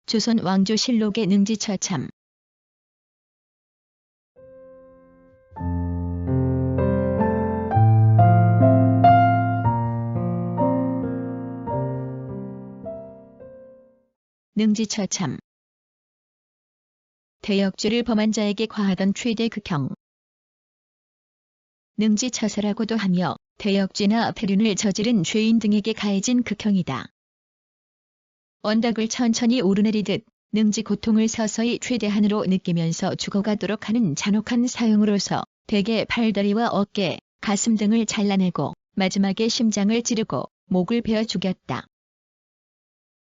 조선 왕조실록의 능지처참. 능지처참. 대역죄를 범한 자에게 과하던 최대 극형. 능지처사라고도 하며 대역죄나 폐륜을 저지른 죄인 등에게 가해진 극형이다. 언덕을 천천히 오르내리듯 능지 고통을 서서히 최대한으로 느끼면서 죽어가도록 하는 잔혹한 사형으로서 대개 팔다리와 어깨, 가슴 등을 잘라내고 마지막에 심장을 찌르고 목을 베어 죽였다.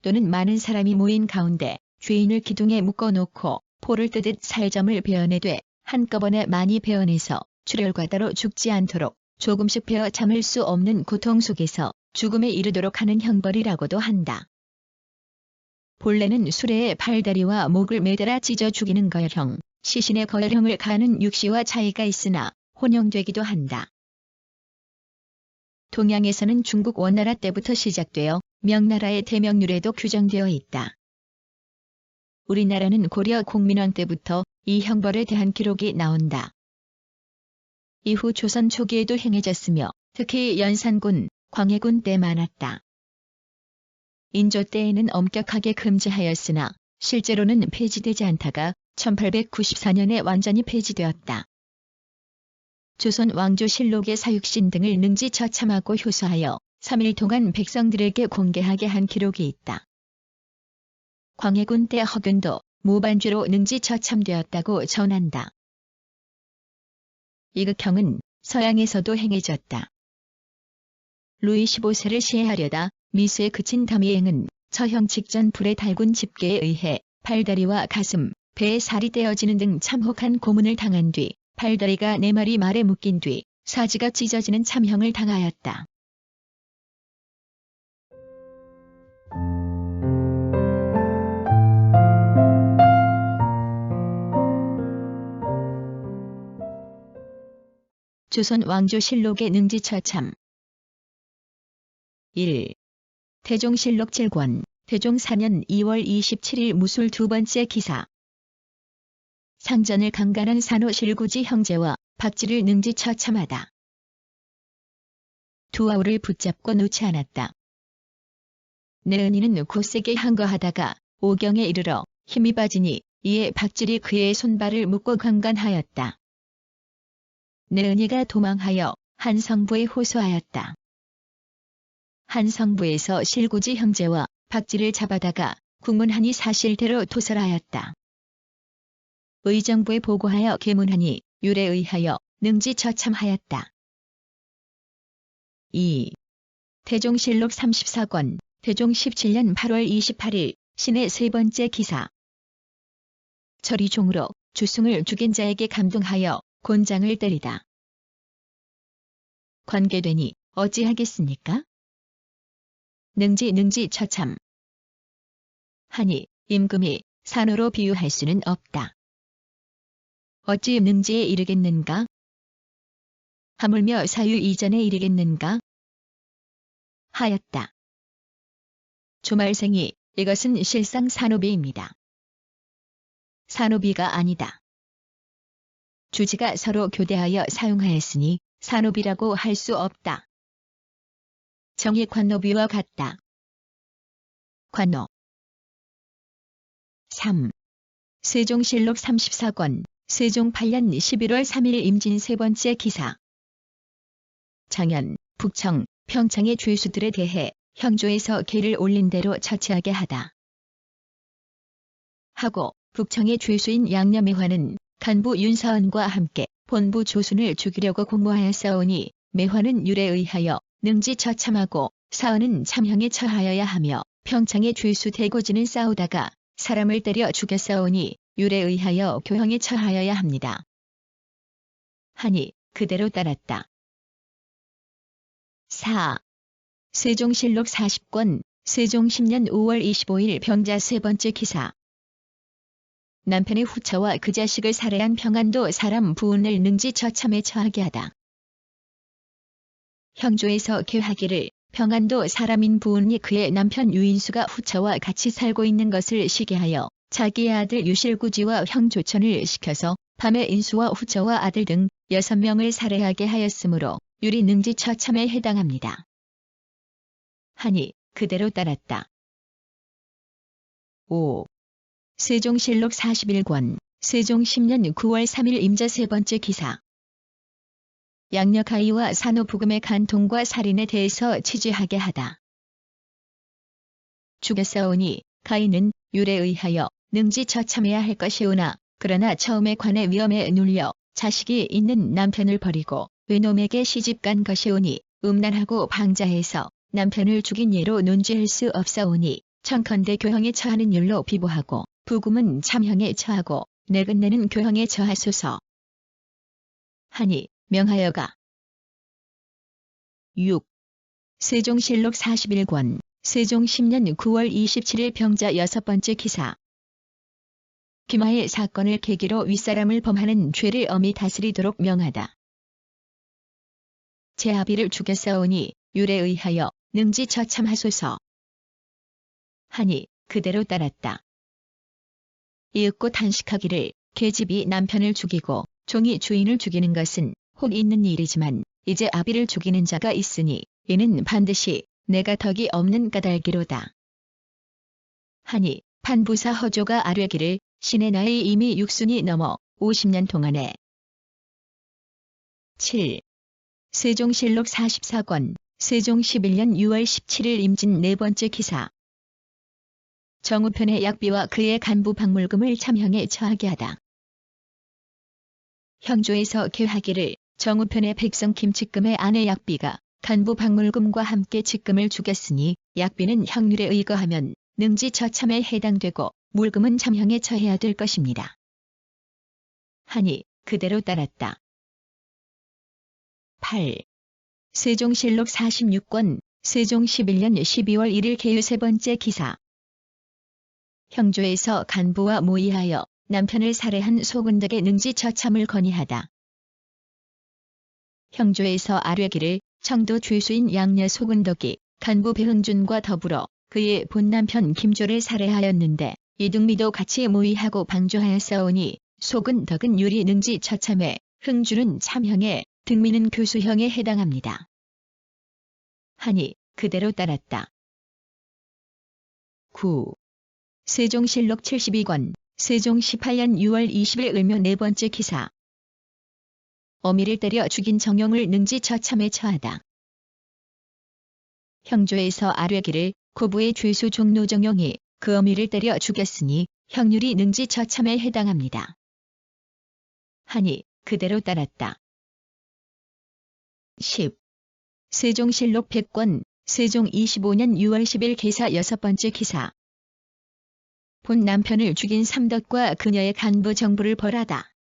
또는 많은 사람이 모인 가운데 죄인을 기둥에 묶어놓고 포를 뜨듯 살점을 베어내되 한꺼번에 많이 베어내서 출혈과다로 죽지 않도록 조금씩 베어 참을 수 없는 고통 속에서 죽음에 이르도록 하는 형벌이라고도 한다. 본래는 수레의 팔다리와 목을 매달아 찢어 죽이는 거열형, 시신의 거열형을 가하는 육시와 차이가 있으나 혼용되기도 한다. 동양에서는 중국 원나라 때부터 시작되어 명나라의 대명률에도 규정되어 있다. 우리나라는 고려 공민왕 때부터 이 형벌에 대한 기록이 나온다. 이후 조선 초기에도 행해졌으며 특히 연산군, 광해군 때 많았다. 인조 때에는 엄격하게 금지하였으나 실제로는 폐지되지 않다가 1894년에 완전히 폐지되었다. 조선 왕조실록의 사육신 등을 능지처참하고 효소하여 3일 동안 백성들에게 공개하게 한 기록이 있다. 광해군 때 허균도 무반죄로 능지처참되었다고 전한다. 이 극형은 서양에서도 행해졌다. 루이 15세를 시해하려다 미수에 그친 담이행은 처형 직전 불에 달군 집게에 의해 팔다리와 가슴, 배에 살이 떼어지는 등 참혹한 고문을 당한 뒤 팔다리가 4마리 말에 묶인 뒤 사지가 찢어지는 참형을 당하였다. 조선 왕조실록의 능지처참. 1. 태종실록 7권, 태종 4년 2월 27일 무술 2번째 기사. 상전을 강간한 산호 실구지 형제와 박쥐를 능지처참하다. 두 아우를 붙잡고 놓지 않았다. 내은이는 곧세게 항거하다가 오경에 이르러 힘이 빠지니 이에 박쥐리 그의 손발을 묶고 강간하였다. 내은이가 도망하여 한 성부에 호소하였다. 한 성부에서 실구지 형제와 박쥐를 잡아다가 국문하니 사실대로 토설하였다. 의정부에 보고하여 계문하니 율에 의하여 능지처참하였다. 2. 태종실록 34권, 태종 17년 8월 28일 신의 3번째 기사. 절이종으로 주승을 죽인 자에게 감동하여 곤장을 때리다. 관계되니 어찌하겠습니까? 능지처참. 하니 임금이 산호로 비유할 수는 없다. 어찌 능지에 이르겠는가? 하물며 사유 이전에 이르겠는가? 하였다. 조말생이 이것은 실상 산호비입니다. 산호비가 아니다. 주지가 서로 교대하여 사용하였으니 산호비라고 할 수 없다. 정의 관노비와 같다. 관노. 3. 세종실록 34권, 세종 8년 11월 3일 임진 3번째 기사. 장현, 북청, 평창의 죄수들에 대해 형조에서 계를 올린 대로 처치하게 하다. 하고 북청의 죄수인 양녀매화는 간부 윤사원과 함께 본부 조순을 죽이려고 공모하였사오니 매화는 율에 의하여 능지처참하고 사원은 참형에 처하여야 하며 평창의 죄수 대고지는 싸우다가 사람을 때려 죽였사오니 율에 의하여 교형에 처하여야 합니다. 하니 그대로 따랐다. 4. 세종실록 40권, 세종 10년 5월 25일 병자 3번째 기사. 남편의 후처와 그 자식을 살해한 평안도 사람 부운을 능지처참에 처하게 하다. 형조에서 계하기를 평안도 사람인 부은이 그의 남편 유인수가 후처와 같이 살고 있는 것을 시기하여 자기의 아들 유실구지와 형 조천을 시켜서 밤에 인수와 후처와 아들 등 6명을 살해하게 하였으므로 유리 능지 처참에 해당합니다. 하니 그대로 따랐다. 5. 세종실록 41권 세종 10년 9월 3일 임자 세 번째 기사. 양력하이와 산후부금의 간통과 살인에 대해서 치지하게 하다. 죽였사오니 가인은 율에 의하여 능지 처참해야 할 것이오나 그러나 처음에 관의 위험에 눌려 자식이 있는 남편을 버리고 외놈에게 시집간 것이오니 음란하고 방자해서 남편을 죽인 예로 논지할 수 없사오니 청컨대 교형에 처하는 율로 비보하고 부금은 참형에 처하고 내근내는 교형에 처하소서. 하니 명하여가. 6. 세종실록 41권 세종 10년 9월 27일 병자 6번째 기사. 김하의 사건을 계기로 윗사람을 범하는 죄를 엄히 다스리도록 명하다. 제 아비를 죽였사오니 율에 의하여 능지 처참하소서. 하니 그대로 따랐다. 이윽고 단식하기를 계집이 남편을 죽이고 종이 주인을 죽이는 것은 혹 있는 일이지만 이제 아비를 죽이는 자가 있으니 이는 반드시 내가 덕이 없는 까닭이로다. 하니 판부사 허조가 아뢰기를 신의 나이 이미 6순이 넘어 50년 동안에. 7. 세종실록 44권 세종 11년 6월 17일 임진 네 번째 기사. 정우편의 약비와 그의 간부 박물금을 참형에 처하게 하다. 형조에서 계하기를 정우편의 백성 김칙금의 아내 약비가 간부 박물금과 함께 직금을 죽였으니 약비는 형률에 의거하면 능지 처참에 해당되고 물금은 참형에 처해야 될 것입니다. 하니 그대로 따랐다. 8. 세종실록 46권 세종 11년 12월 1일 개유 세 번째 기사. 형조에서 간부와 모의하여 남편을 살해한 소근덕의 능지 처참을 건의하다. 형조에서 아뢰기를 청도 죄수인 양녀 소근덕이 간부 배흥준과 더불어 그의 본남편 김조를 살해하였는데 이등미도 같이 모의하고 방조하였사오니 소근덕은 유리 능지 처참에 흥준은 참형에 등미는 교수형에 해당합니다. 하니 그대로 따랐다. 9. 세종실록 72권 세종 18년 6월 20일 을묘 네 번째 기사. 어미를 때려 죽인 정용을 능지 처참에 처하다. 형조에서 아뢰기를 고부의 죄수 종로정용이 그 어미를 때려 죽였으니 형률이 능지 처참에 해당합니다. 하니 그대로 따랐다. 10. 세종실록 100권 세종 25년 6월 10일 계사 여섯 번째 기사. 본 남편을 죽인 삼덕과 그녀의 간부 정부를 벌하다.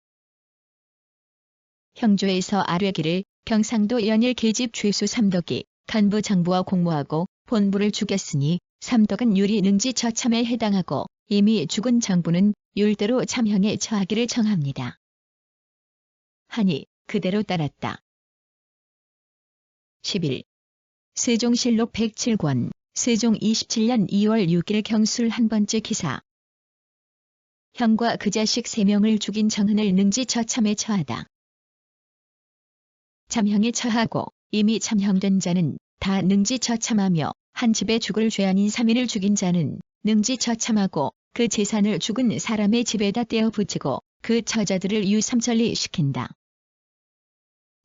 형조에서 아뢰기를 경상도 연일 계집 죄수 삼덕이 간부 정부와 공모하고 본부를 죽였으니 삼덕은 유리 능지 처참에 해당하고 이미 죽은 정부는 율대로 참형에 처하기를 청합니다. 하니 그대로 따랐다. 11. 세종실록 107권 세종 27년 2월 6일 경술 한 번째 기사. 형과 그 자식 3명을 죽인 정흔을 능지 처참에 처하다. 참형에 처하고 이미 참형된 자는 다 능지 처참하며 한 집에 죽을 죄 아닌 3인을 죽인 자는 능지 처참하고 그 재산을 죽은 사람의 집에다 떼어 붙이고 그 처자들을 유삼천리 시킨다.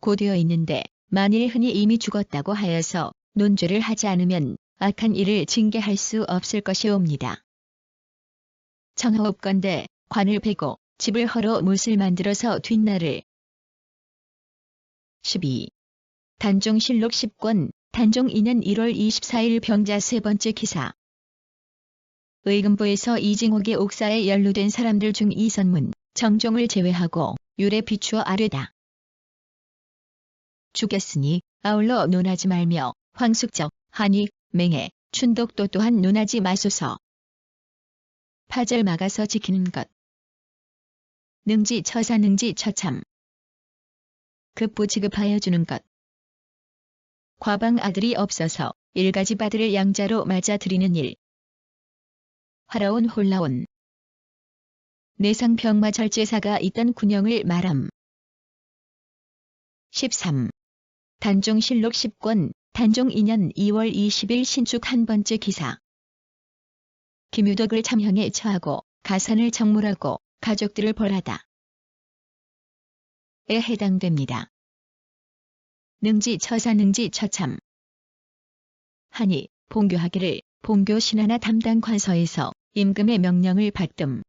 고되어 있는데 만일 흔히 이미 죽었다고 하여서 논죄를 하지 않으면 악한 일을 징계할 수 없을 것이옵니다. 청하옵건대 관을 베고 집을 헐어 못을 만들어서 뒷날을. 12. 단종실록 10권 단종 2년 1월 24일 병자 세 번째 기사. 의금부에서 이징옥의 옥사에 연루된 사람들 중 이선문, 정종을 제외하고 율에 비추어 아뢰다. 죽였으니 아울러 논하지 말며 황숙적, 한익, 맹해, 춘독도 또한 논하지 마소서. 파절 막아서 지키는 것. 능지 처사 능지 처참. 급부 지급하여 주는 것. 과방 아들이 없어서 일가지 바들을 양자로 맞아들이는 일. 화라온 홀라온. 내상 병마 절제사가 있던 군영을 말함. 13. 단종실록 10권, 단종 2년 2월 20일 신축 한 번째 기사. 김유덕을 참형에 처하고 가산을 정물하고 가족들을 벌하다. 에 해당됩니다. 능지 처사 능지 처참. 하니 봉교하기를 봉교 신하나 담당 관서에서 임금의 명령을 받듬.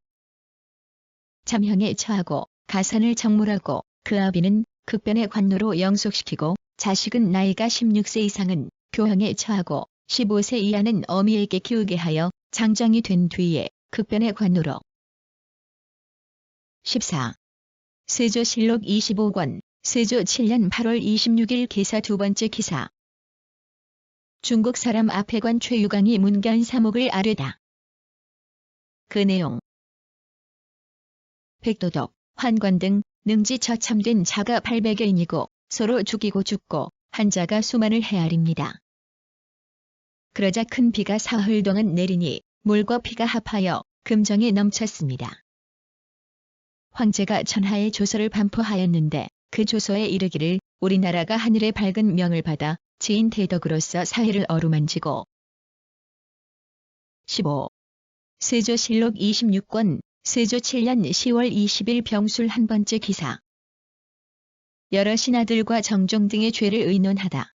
참형에 처하고 가산을 정물하고 그 아비는 극변의 관노로 영속시키고 자식은 나이가 16세 이상은 교형에 처하고 15세 이하는 어미에게 키우게 하여 장정이 된 뒤에 극변의 관노로. 14. 세조실록 25권, 세조 7년 8월 26일 기사 두 번째 기사. 중국 사람 앞회관 최유강이 문견 사목을 아뢰다. 그 내용. 백도덕, 환관 등 능지 처참된 자가 800여인이고 서로 죽이고 죽고 한 자가 수만을 헤아립니다. 그러자 큰 비가 사흘 동안 내리니 물과 피가 합하여 금정에 넘쳤습니다. 황제가 천하의 조서를 반포하였는데 그 조서에 이르기를 우리나라가 하늘의 밝은 명을 받아 지인 대덕으로서 사회를 어루만지고. 15. 세조실록 26권, 세조 7년 10월 20일 병술 한 번째 기사. 여러 신하들과 정종 등의 죄를 의논하다.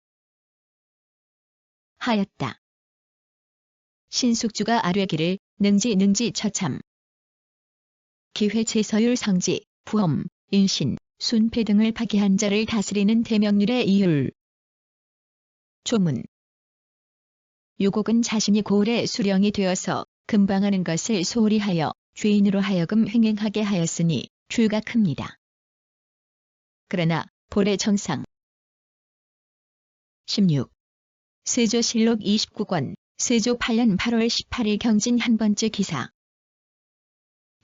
하였다. 신숙주가 아뢰기를 능지 처참. 기회체서율 성지, 부엄, 인신, 순패 등을 파기한 자를 다스리는 대명률의 이율. 조문. 유곡은 자신이 고을의 수령이 되어서 금방하는 것을 소홀히 하여 죄인으로 하여금 횡행하게 하였으니 죄가 큽니다. 그러나 볼의 정상. 16. 세조실록 29권, 세조 8년 8월 18일 경진 한 번째 기사.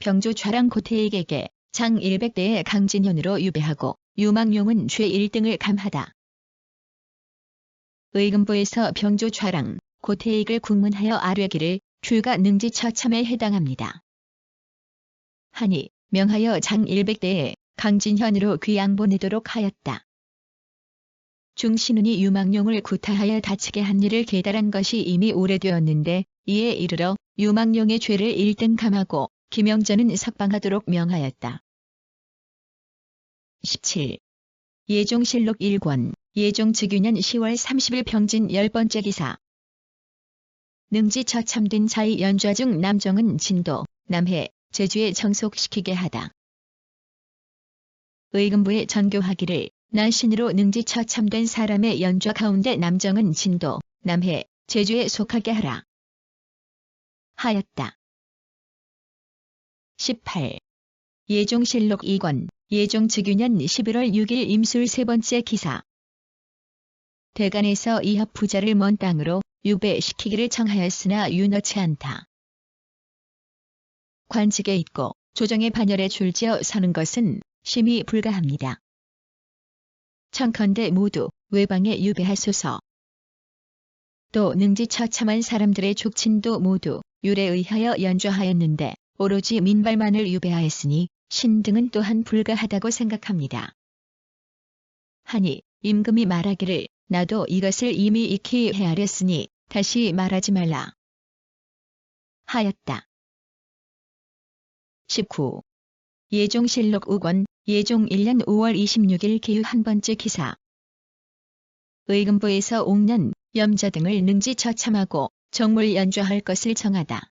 병조 좌랑 고태익에게 장 100대의 강진현으로 유배하고 유망용은 죄 1등을 감하다. 의금부에서 병조 좌랑 고태익을 국문하여 아뢰기를 죄가 능지 처참에 해당합니다. 하니 명하여 장 100대에 강진현으로 귀양 보내도록 하였다. 중신운이 유망용을 구타하여 다치게 한 일을 계달한 것이 이미 오래되었는데 이에 이르러 유망용의 죄를 1등 감하고 김영전은 석방하도록 명하였다. 17. 예종실록 1권, 예종 즉위년 10월 30일 병진 10번째 기사. 능지 처참된 자의 연좌 중 남정은 진도, 남해, 제주에 정속시키게 하다. 의금부에 전교하기를 난신으로 능지 처참된 사람의 연좌 가운데 남정은 진도, 남해, 제주에 속하게 하라. 하였다. 18. 예종실록 2권, 예종 즉위년 11월 6일 임술 세 번째 기사. 대간에서 이합 부자를 먼 땅으로 유배시키기를 청하였으나 유너치 않다. 관직에 있고 조정의 반열에 줄지어 서는 것은 심히 불가합니다. 청컨대 모두 외방에 유배하소서. 또 능지 처참한 사람들의 족친도 모두 율에 의하여 연좌하였는데 오로지 민발만을 유배하였으니 신등은 또한 불가하다고 생각합니다. 하니 임금이 말하기를 나도 이것을 이미 익히 헤아렸으니 다시 말하지 말라. 하였다. 19. 예종실록 5권, 예종 1년 5월 26일 기후 한 번째 기사. 의금부에서 옥년, 염자 등을 능지 처참하고 정물 연좌할 것을 정하다.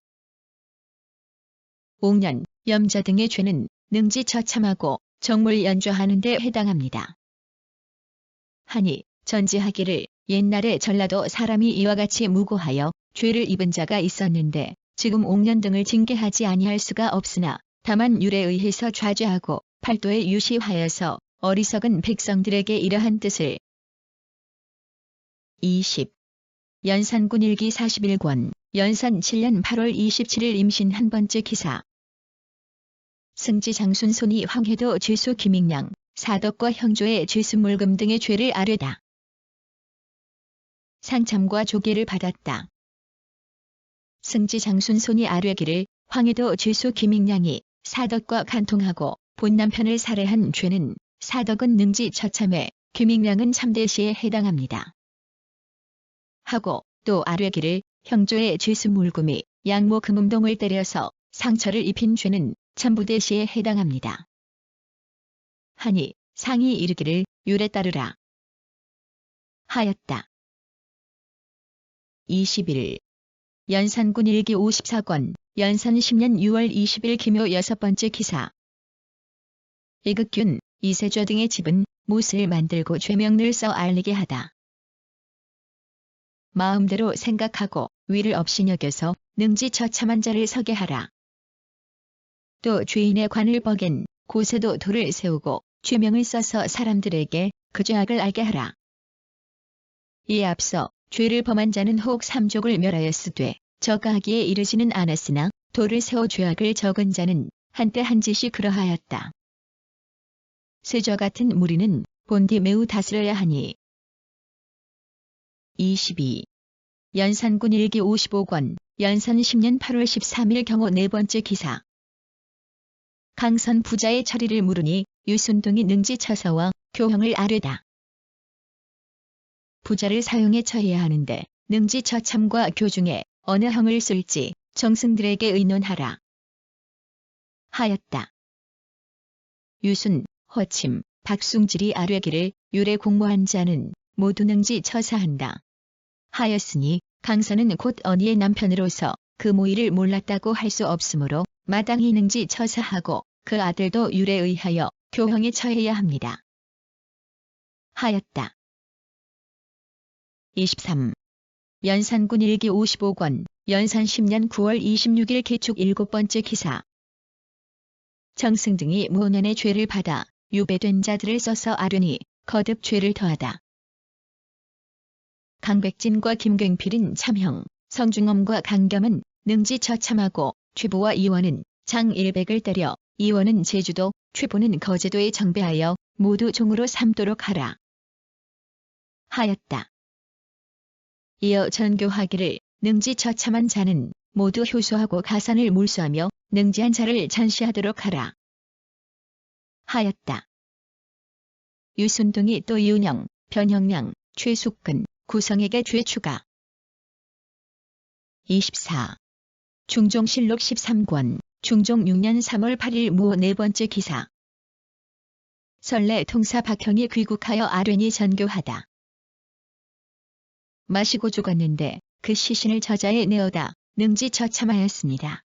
옥년, 염자 등의 죄는 능지 처참하고 정물 연좌하는 데 해당합니다. 하니 전지하기를 옛날에 전라도 사람이 이와 같이 무고하여 죄를 입은 자가 있었는데 지금 옥년 등을 징계하지 아니할 수가 없으나 다만 율에 의해서 좌죄하고 팔도에 유시하여서 어리석은 백성들에게 이러한 뜻을. 20. 연산군 일기 41권, 연산 7년 8월 27일 임신 한 번째 기사. 승지 장순 손이 황해도 죄수 김익량, 사덕과 형조의 죄수 물금 등의 죄를 아뢰다. 상참과 조계를 받았다. 승지 장순 손이 아뢰기를 황해도 죄수 김익량이 사덕과 간통하고 본 남편을 살해한 죄는 사덕은 능지 처참해 김익량은 참대시에 해당합니다. 하고 또 아뢰기를 형조의 죄수 물금이 양모 금음동을 때려서 상처를 입힌 죄는 참부대시에 해당합니다. 하니 상이 이르기를 율에 따르라 하였다. 21. 연산군 일기 54권 연산 10년 6월 20일 김효 6번째 기사. 이극균, 이세조 등의 집은 못을 만들고 죄명을 써 알리게 하다. 마음대로 생각하고 위를 없이 여겨서 능지 처참한 자를 서게 하라. 또 죄인의 관을 버갠 고세도 돌을 세우고 죄명을 써서 사람들에게 그 죄악을 알게 하라. 이에 앞서 죄를 범한 자는 혹 삼족을 멸하였으되 저가하기에 이르지는 않았으나 돌을 세워 죄악을 적은 자는 한때 한 짓이 그러하였다. 세저 같은 무리는 본디 매우 다스려야 하니. 22. 연산군 일기 55권 연산 10년 8월 13일 경호 4번째 기사. 강선 부자의 처리를 물으니 유순동이 능지 처사와 교형을 아뢰다. 부자를 사형에 처해야 하는데 능지 처참과 교 중에 어느 형을 쓸지 정승들에게 의논하라 하였다. 유순, 허침, 박숭질이 아뢰기를 율에 공모한 자는 모두 능지 처사한다 하였으니 강선은 곧 언니의 남편으로서 그 모의를 몰랐다고 할 수 없으므로 마땅히 능지 처사하고 그 아들도 율에 의하여 교형에 처해야 합니다 하였다. 23. 연산군 일기 55권 연산 10년 9월 26일 개축 7번째 기사. 정승 등이 모난의 죄를 받아 유배된 자들을 써서 아뢰니 거듭 죄를 더하다. 강백진과 김굉필은 참형, 성중엄과 강겸은 능지 처참하고 최보와 이원은 장일백을 때려 이원은 제주도, 최보는 거제도에 정배하여 모두 종으로 삼도록 하라 하였다. 이어 전교하기를 능지 처참한 자는 모두 효소하고 가산을 몰수하며 능지한 자를 잔시하도록 하라 하였다. 유순동이 또 윤영, 변형량, 최숙근, 구성에게 죄 추가. 24. 중종실록 13권 중종 6년 3월 8일 무 4번째 기사. 설레 통사 박형이 귀국하여 아뢰니 전교하다. 마시고 죽었는데 그 시신을 저자에 내어다 능지 처참하였습니다.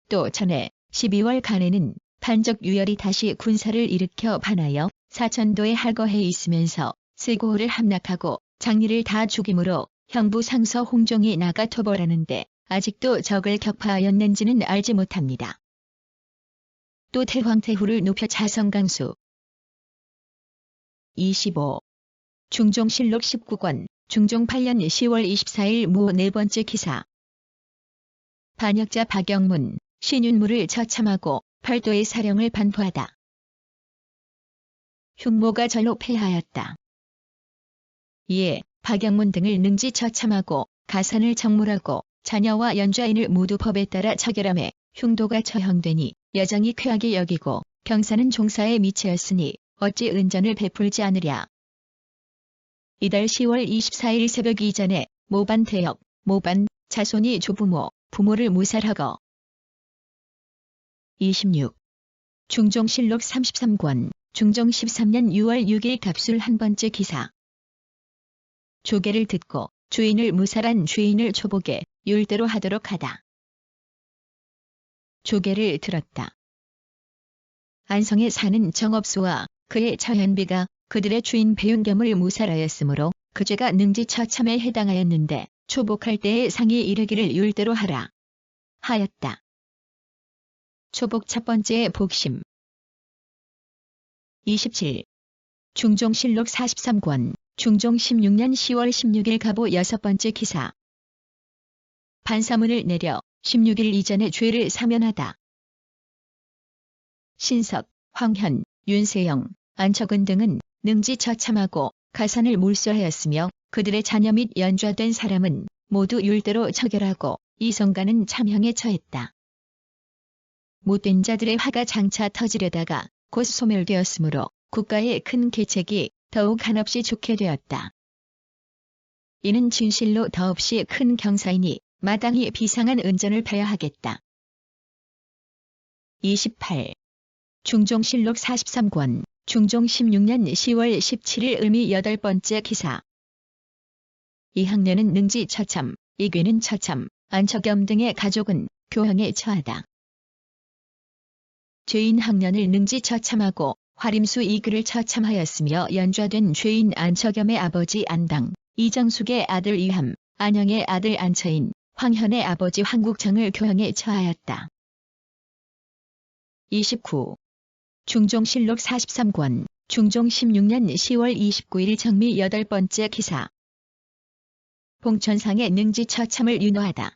또 전에 12월 간에는 판적 유열이 다시 군사를 일으켜 반하여 사천도에 할거해 있으면서 세고호를 함락하고 장리를 다 죽임으로 형부 상서 홍종이 나가 토벌하는데 아직도 적을 격파하였는지는 알지 못합니다. 또 태황태후를 높여 자성강수. 25. 중종실록 19권 중종 8년 10월 24일 무 4번째 기사. 반역자 박영문, 신윤무를 처참하고 팔도의 사령을 반포하다. 흉모가 절로 패하였다. 이에 박영문 등을 능지 처참하고 가산을 정물하고 자녀와 연좌인을 모두 법에 따라 처결함에 흉도가 처형되니 여정이 쾌하게 여기고 병사는 종사에 미치었으니 어찌 은전을 베풀지 않으랴. 이달 10월 24일 새벽 이전에 모반 태역, 모반, 자손이 조부모, 부모를 무살하고. 26. 중종실록 33권 중종 13년 6월 6일 갑술 1번째 기사. 조계를 듣고 주인을 무살한 죄인을 초복에 율대로 하도록 하다. 조계를 들었다. 안성에 사는 정업수와 그의 처현비가 그들의 주인 배윤겸을 무살하였으므로 그 죄가 능지 처참에 해당하였는데 초복할 때의 상이 이르기를 율대로 하라 하였다. 초복 첫 번째 복심. 27. 중종실록 43권 중종 16년 10월 16일 갑오 6번째 기사. 반사문을 내려 16일 이전에 죄를 사면하다. 신석, 황현, 윤세영, 안척은 등은 능지 처참하고 가산을 몰수하였으며 그들의 자녀 및 연좌된 사람은 모두 율대로 처결하고 이성간은 참형에 처했다. 못된 자들의 화가 장차 터지려다가 곧 소멸되었으므로 국가의 큰 계책이 더욱 한없이 좋게 되었다. 이는 진실로 더없이 큰 경사이니 마땅히 비상한 은전을 베야 하겠다. 28. 중종실록 43권 중종 16년 10월 17일 을미 8번째 기사. 이학년은 능지 처참, 이괴는 처참, 안척염 등의 가족은 교형에 처하다. 죄인 학년을 능지 처참하고 화림수 이규를 처참하였으며 연좌된 죄인 안척염의 아버지 안당, 이정숙의 아들 이함, 안영의 아들 안처인, 황현의 아버지 황국정을 교형에 처하였다. 29. 중종실록 43권 중종 16년 10월 29일 정미 8번째 기사. 봉천상의 능지 처참을 윤호하다.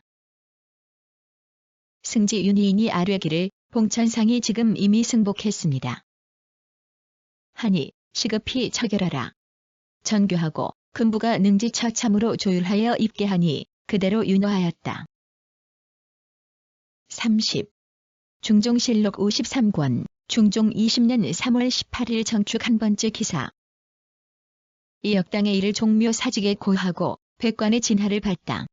승지 윤희인이 아뢰기를 봉천상이 지금 이미 승복했습니다. 하니 시급히 처결하라. 전교하고 금부가 능지 처참으로 조율하여 입게하니 그대로 윤호하였다. 30. 중종실록 53권 중종 20년 3월 18일 정축 1번째 기사. 이 역당의 일을 종묘 사직에 고하고 백관의 진하를 받다.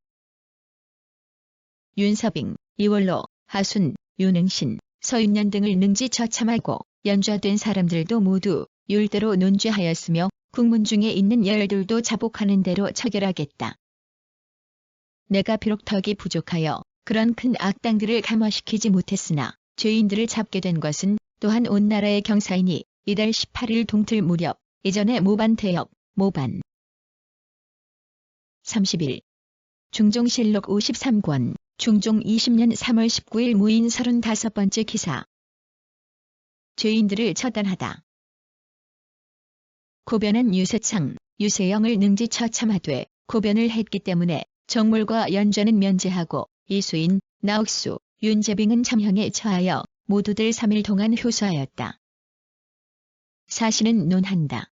윤서빙, 이월로, 하순, 윤응신, 서윤년 등을 능지 처참하고 연좌된 사람들도 모두 율대로 논죄하였으며 국문 중에 있는 열들도 자복하는 대로 처결하겠다. 내가 비록 덕이 부족하여 그런 큰 악당들을 감화시키지 못했으나 죄인들을 잡게 된 것은 또한 온 나라의 경사이니 이달 18일 동틀 무렵 이전에 모반 대역, 모반. 31. 중종실록 53권 중종 20년 3월 19일 무인 35번째 기사. 죄인들을 처단하다. 고변은 유세창, 유세영을 능지 처참하되 고변을 했기 때문에 정물과 연좌는 면제하고 이수인, 나옥수, 윤재빙은 참형에 처하여 모두들 3일 동안 효수하였다. 사신은 논한다.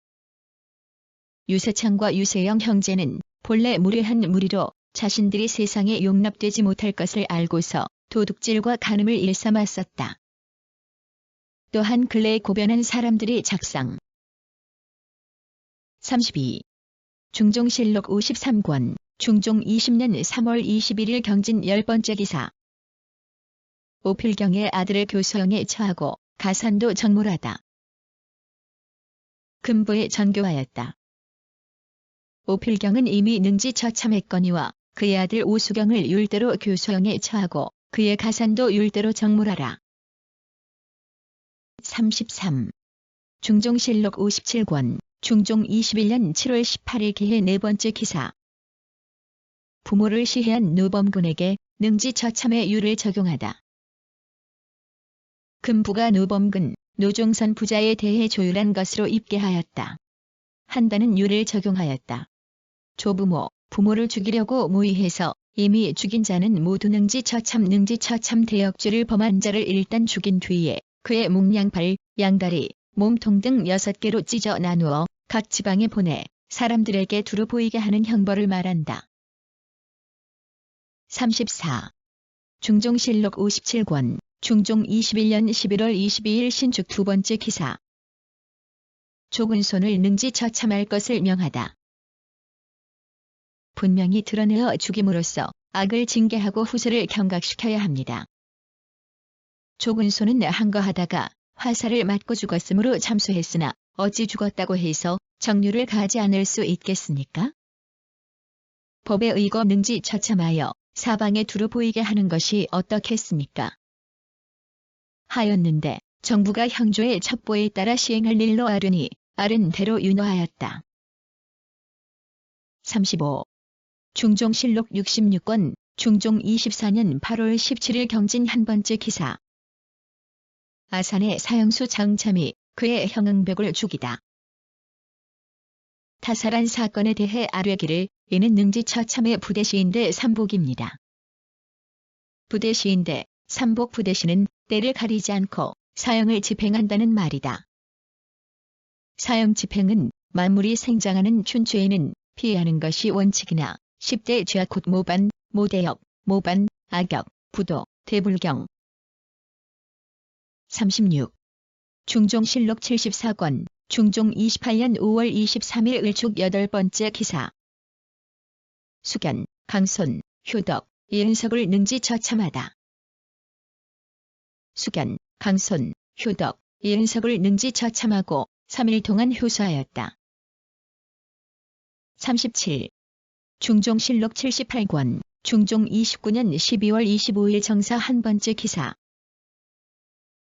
유세창과 유세영 형제는 본래 무례한 무리로 자신들이 세상에 용납되지 못할 것을 알고서 도둑질과 간음을 일삼았었다. 또한 근래에 고변한 사람들이 작상. 32. 중종실록 53권 중종 20년 3월 21일 경진 10번째 기사. 오필경의 아들을 교서형에 처하고 가산도 정물하다. 금부에 전교하였다. 오필경은 이미 능지 처참했거니와 그의 아들 오수경을 율대로 교서형에 처하고 그의 가산도 율대로 정물하라. 33. 중종실록 57권 중종 21년 7월 18일 기해 4번째 기사. 부모를 시해한 노범군에게 능지 처참의 율을 적용하다. 금부가 노범군, 노종선 부자에 대해 조율한 것으로 입게하였다. 한다는 율을 적용하였다. 조부모, 부모를 죽이려고 모의해서 이미 죽인 자는 모두 능지 처참 대역죄를 범한 자를 일단 죽인 뒤에 그의 목, 양팔, 양다리, 몸통 등 6개로 찢어 나누어 각 지방에 보내 사람들에게 두루 보이게 하는 형벌을 말한다. 34. 중종실록 57권 중종 21년 11월 22일 신축 2번째 기사. 족은 손을 능지 처참할 것을 명하다. 분명히 드러내어 죽임으로써 악을 징계하고 후세를 경각시켜야 합니다. 족은 손은 항거하다가 화살을 맞고 죽었으므로 참수했으나 어찌 죽었다고 해서 정류를 가하지 않을 수 있겠습니까? 법에 의거 능지 처참하여 사방에 두루 보이게 하는 것이 어떻겠습니까? 하였는데 정부가 형조의 첩보에 따라 시행할 일로 아뢰니 아른 대로 윤호하였다. 35. 중종실록 66권 중종 24년 8월 17일 경진 1번째 기사. 아산의 사형수 장참이 그의 형응벽을 죽이다. 타살한 사건에 대해 아뢰기를 이는 능지 처참의 부대시인대 삼복입니다. 부대시인대 삼복 부대시는 때를 가리지 않고 사형을 집행한다는 말이다. 사형 집행은 만물이 생장하는 춘추에는 피하는 것이 원칙이나 10대 죄악 곧 모반, 모대역, 모반, 악역, 부도, 대불경. 36. 중종실록 74권, 중종 28년 5월 23일 을축 8번째 기사. 수견, 강손, 효덕, 이은석을 능지처참하다. 수견, 강손, 효덕, 이은석을 능지처참하고 3일 동안 효수하였다. 37. 중종실록 78권, 중종 29년 12월 25일 정사 한 번째 기사.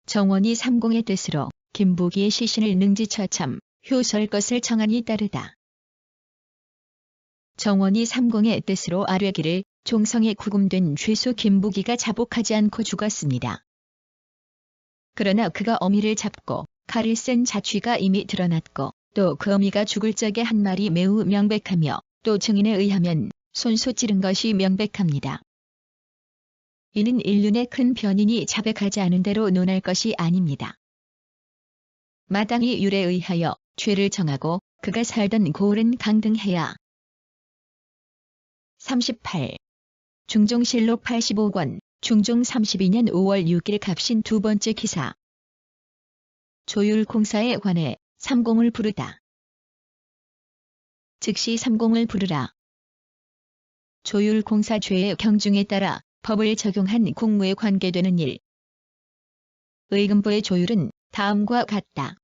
정원이 삼공의 뜻으로 김부기의 시신을 능지처참, 효수할 것을 청하니 따르다. 정원이 삼공의 뜻으로 아뢰기를 종성에 구금된 죄수 김부기가 자복하지 않고 죽었습니다. 그러나 그가 어미를 잡고 칼을 쓴 자취가 이미 드러났고 또 그 어미가 죽을 적의 한 말이 매우 명백하며 또 증인에 의하면 손수 찌른 것이 명백합니다. 이는 인륜의 큰 변인이 자백하지 않은 대로 논할 것이 아닙니다. 마땅히 율에 의하여 죄를 정하고 그가 살던 고을은 강등해야. 38. 중종실록 85권, 중종 32년 5월 6일 갑신 두 번째 기사. 조율공사에 관해 삼공을 부르다. 즉시 삼공을 부르라. 조율공사 죄의 경중에 따라 법을 적용한 공무에 관계되는 일. 의금부의 조율은 다음과 같다.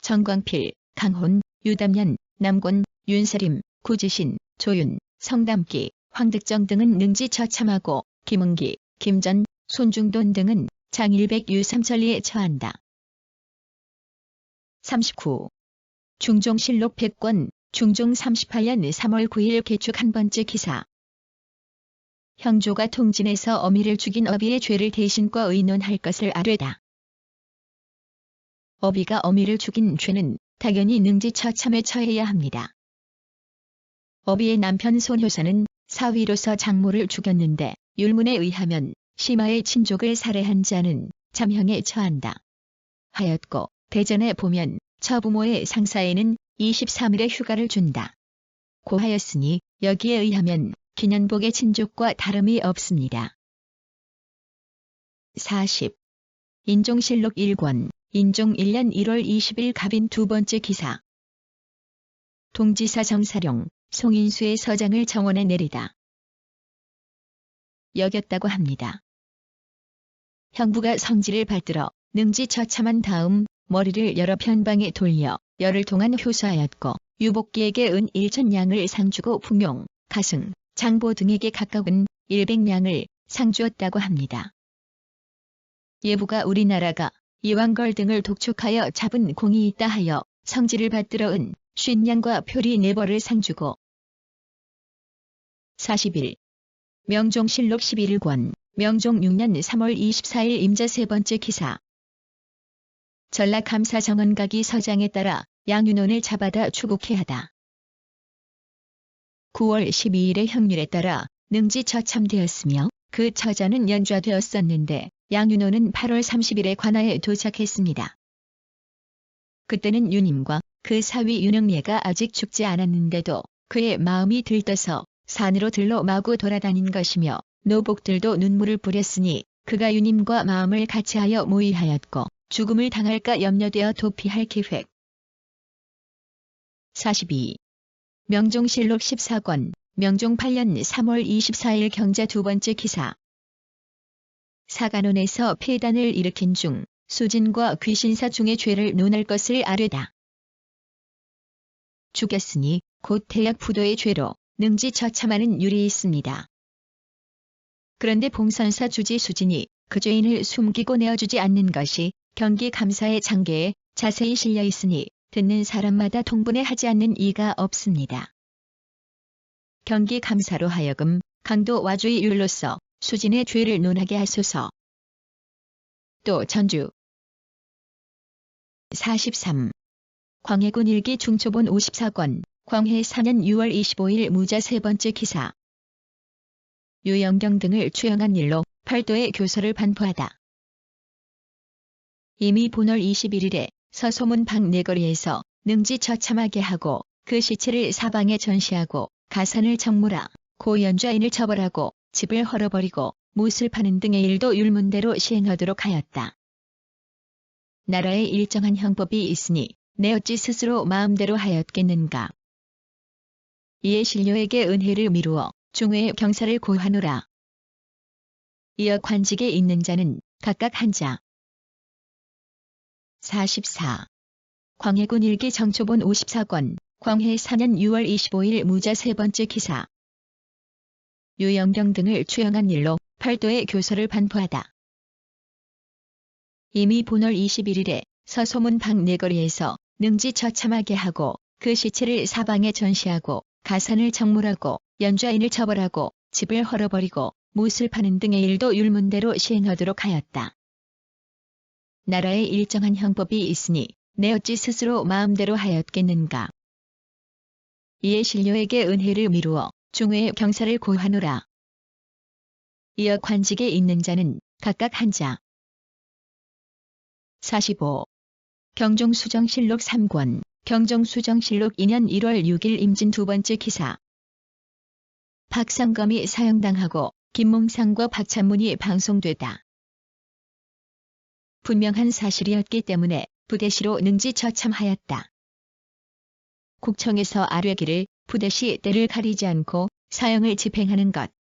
정광필, 강혼, 유담년, 남곤, 윤세림, 구지신, 조윤, 성담기, 황득정 등은 능지처참하고 김은기, 김전, 손중돈 등은 장일백 유삼천리에 처한다. 39. 중종실록 100권, 중종 38년 3월 9일 개축 한 번째 기사. 형조가 통진에서 어미를 죽인 어비의 죄를 대신과 의논할 것을 아뢰다. 어비가 어미를 죽인 죄는 당연히 능지처참에 처해야 합니다. 어비의 남편 손효사는 사위로서 장모를 죽였는데 율문에 의하면 심하의 친족을 살해한 자는 잠형에 처한다. 하였고 대전에 보면 처부모의 상사에는 23일의 휴가를 준다. 고하였으니 여기에 의하면 기년복의 친족과 다름이 없습니다. 40. 인종실록 1권, 인종 1년 1월 20일 갑인 두 번째 기사. 동지사 정사룡, 송인수의 서장을 정원에 내리다. 여겼다고 합니다. 형부가 성질을 받들어 능지처참한 다음 머리를 여러 편방에 돌려 열흘 동안 효수하였고 유복기에게 은 1,000냥을 상주고 풍용, 가승, 장보 등에게 각각은 100냥을 상주었다고 합니다. 예부가 우리나라가 이왕걸 등을 독촉하여 잡은 공이 있다 하여 성질을 받들어 은 50냥과 표리 4벌을 상주고. 41. 명종실록 11권, 명종 6년 3월 24일 임자 세 번째 기사. 전라감사 정원각이 서장에 따라 양윤원을 잡아다 추국해 하다. 9월 12일의 형률에 따라 능지처참되었으며 그 처자는 연좌되었었는데 양윤원은 8월 30일에 관하에 도착했습니다. 그때는 유님과 그 사위 윤영례가 아직 죽지 않았는데도 그의 마음이 들떠서 산으로 들러 마구 돌아다닌 것이며 노복들도 눈물을 뿌렸으니 그가 유님과 마음을 같이하여 모의하였고 죽음을 당할까 염려되어 도피할 계획. 42. 명종실록 14권, 명종 8년 3월 24일 경자 두 번째 기사. 사간원에서 폐단을 일으킨 중 수진과 귀신사 중의 죄를 논할 것을 아뢰다. 죽였으니 곧 대약 부도의 죄로 능지처참하는 율이 있습니다. 그런데 봉선사 주지 수진이 그 죄인을 숨기고 내어주지 않는 것이 경기감사의 장계에 자세히 실려 있으니 듣는 사람마다 통분해 하지 않는 이가 없습니다. 경기감사로 하여금 강도 와주의 율로서 수진의 죄를 논하게 하소서. 또 전주. 43. 광해군 일기 중초본 54권, 광해 4년 6월 25일 무자 세 번째 기사. 유영경 등을 추영한 일로 팔도의 교서를 반포하다. 이미 본월 21일에 서소문 방 내거리에서 능지처참하게 하고 그 시체를 사방에 전시하고 가산을 청물하 고 연좌인을 처벌하고 집을 헐어버리고 못을 파는 등의 일도 율문대로 시행하도록 하였다. 나라에 일정한 형법이 있으니 내 어찌 스스로 마음대로 하였겠는가. 이에 신료에게 은혜를 미루어 중외의 경사를 고하노라. 이어 관직에 있는 자는 각각 한 자. 44. 광해군 일기 정초본 54권, 광해 4년 6월 25일 무자 세 번째 기사. 유영병 등을 추영한 일로 팔도에 교서를 반포하다. 이미 본월 21일에 서소문 밖 내거리에서 능지 처참하게 하고 그 시체를 사방에 전시하고 가산을 청물하고 연좌인을 처벌하고 집을 헐어버리고 못을 파는 등의 일도 율문대로 시행하도록 하였다. 나라에 일정한 형법이 있으니 내 어찌 스스로 마음대로 하였겠는가. 이에 신료에게 은혜를 미루어 중외의 경사를 고하노라. 이어 관직에 있는 자는 각각 한 자. 45. 경종수정실록 3권, 경종수정실록 2년 1월 6일 임진 두 번째 기사. 박상검이 사형당하고 김몽상과 박찬문이 방송되다. 분명한 사실이었기 때문에 부대시로 능지처참하였다. 국청에서 아뢰기를 부대시 때를 가리지 않고 사형을 집행하는 것.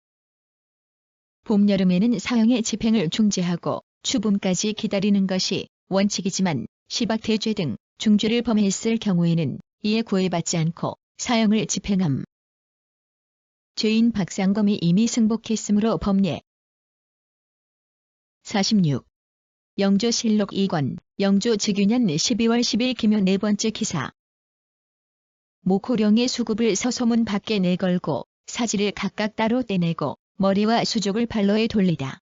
봄, 여름에는 사형의 집행을 중지하고 추분까지 기다리는 것이 원칙이지만 시박대죄 등 중죄를 범했을 경우에는 이에 구애받지 않고 사형을 집행함. 죄인 박상검이 이미 승복했으므로 법례. 46. 영조실록 2권, 영조 즉유년 12월 10일 기묘 네 번째 기사. 모코령의 수급을 서소문 밖에 내걸고 사지를 각각 따로 떼내고 머리와 수족을 발로에 돌리다.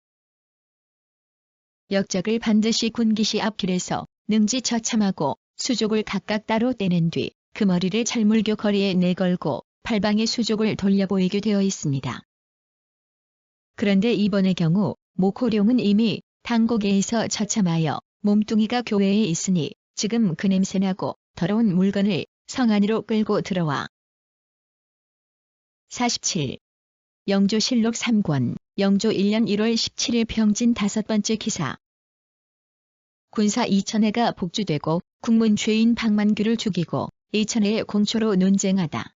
역적을 반드시 군기시 앞길에서 능지처참하고 수족을 각각 따로 떼낸 뒤 그 머리를 철물교 거리에 내걸고 팔방에 수족을 돌려 보이게 되어 있습니다. 그런데 이번의 경우 모코룡은 이미 당고개에서 처참하여 몸뚱이가 교회에 있으니 지금 그 냄새나고 더러운 물건을 성 안으로 끌고 들어와. 47. 영조실록 3권, 영조 1년 1월 17일 병진 다섯 번째 기사. 군사 이천해가 복주되고 국문 죄인 박만규를 죽이고 이천해의 공초로 논쟁하다.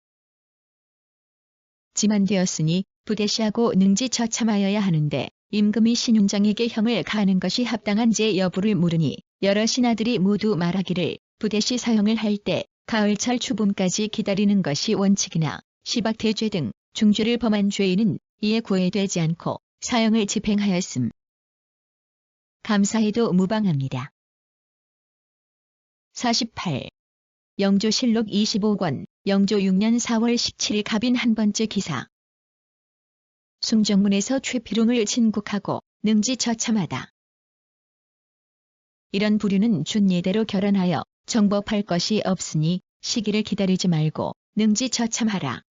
지만되었으니 부대시하고 능지처참하여야 하는데 임금이 신윤장에게 형을 가하는 것이 합당한지 여부를 물으니 여러 신하들이 모두 말하기를 부대시 사형을 할 때 가을철 추분까지 기다리는 것이 원칙이나 시박대죄 등 중죄를 범한 죄인은 이에 구애되지 않고 사형을 집행하였음. 감사해도 무방합니다. 48. 영조실록 25권, 영조 6년 4월 17일 갑인 한 번째 기사. 숭정문에서 최필웅을 친국하고 능지처참하다. 이런 부류는 준예대로 결혼하여 정법할 것이 없으니 시기를 기다리지 말고 능지처참하라.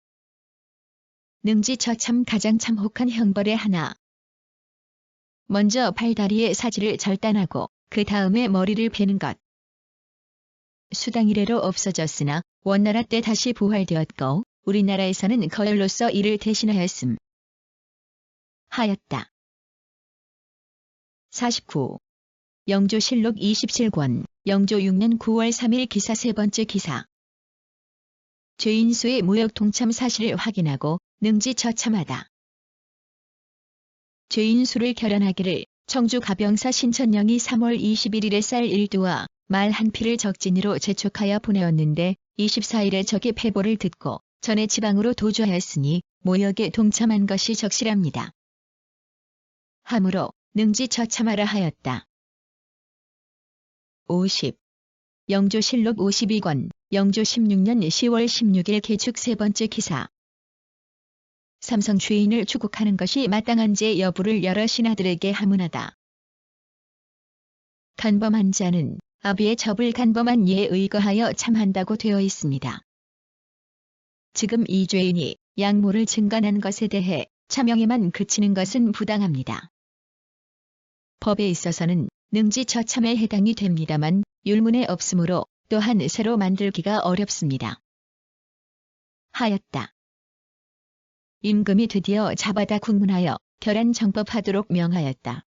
능지처참 가장 참혹한 형벌의 하나. 먼저 팔다리의 사지를 절단하고 그 다음에 머리를 베는 것. 수당 이래로 없어졌으나 원나라 때 다시 부활되었고 우리나라에서는 거열로서 이를 대신하였음. 하였다. 49. 영조실록 27권, 영조 6년 9월 3일 기사 세 번째 기사. 죄인 수의 무역 동참 사실을 확인하고 능지처참하다. 죄인 수를 결연하기를 청주 가병사 신천영이 3월 21일에 쌀 1두와 말 한 피를 적진으로 재촉하여 보내었는데 24일에 적의 패보를 듣고 전에 지방으로 도주하였으니 모역에 동참한 것이 적실합니다. 하므로 능지처참하라 하였다. 50. 영조실록 52권, 영조 16년 10월 16일 개축 세 번째 기사. 삼성 죄인을 추국하는 것이 마땅한지 여부를 여러 신하들에게 하문하다. 간범한 자는 아비의 접을 간범한 예에 의거하여 참한다고 되어 있습니다. 지금 이 죄인이 양모를 증간한 것에 대해 차명에만 그치는 것은 부당합니다. 법에 있어서는 능지처참에 해당이 됩니다만 율문에 없으므로 또한 새로 만들기가 어렵습니다. 하였다. 임금이 드디어 잡아다 국문하여 결한 정법하도록 명하였다.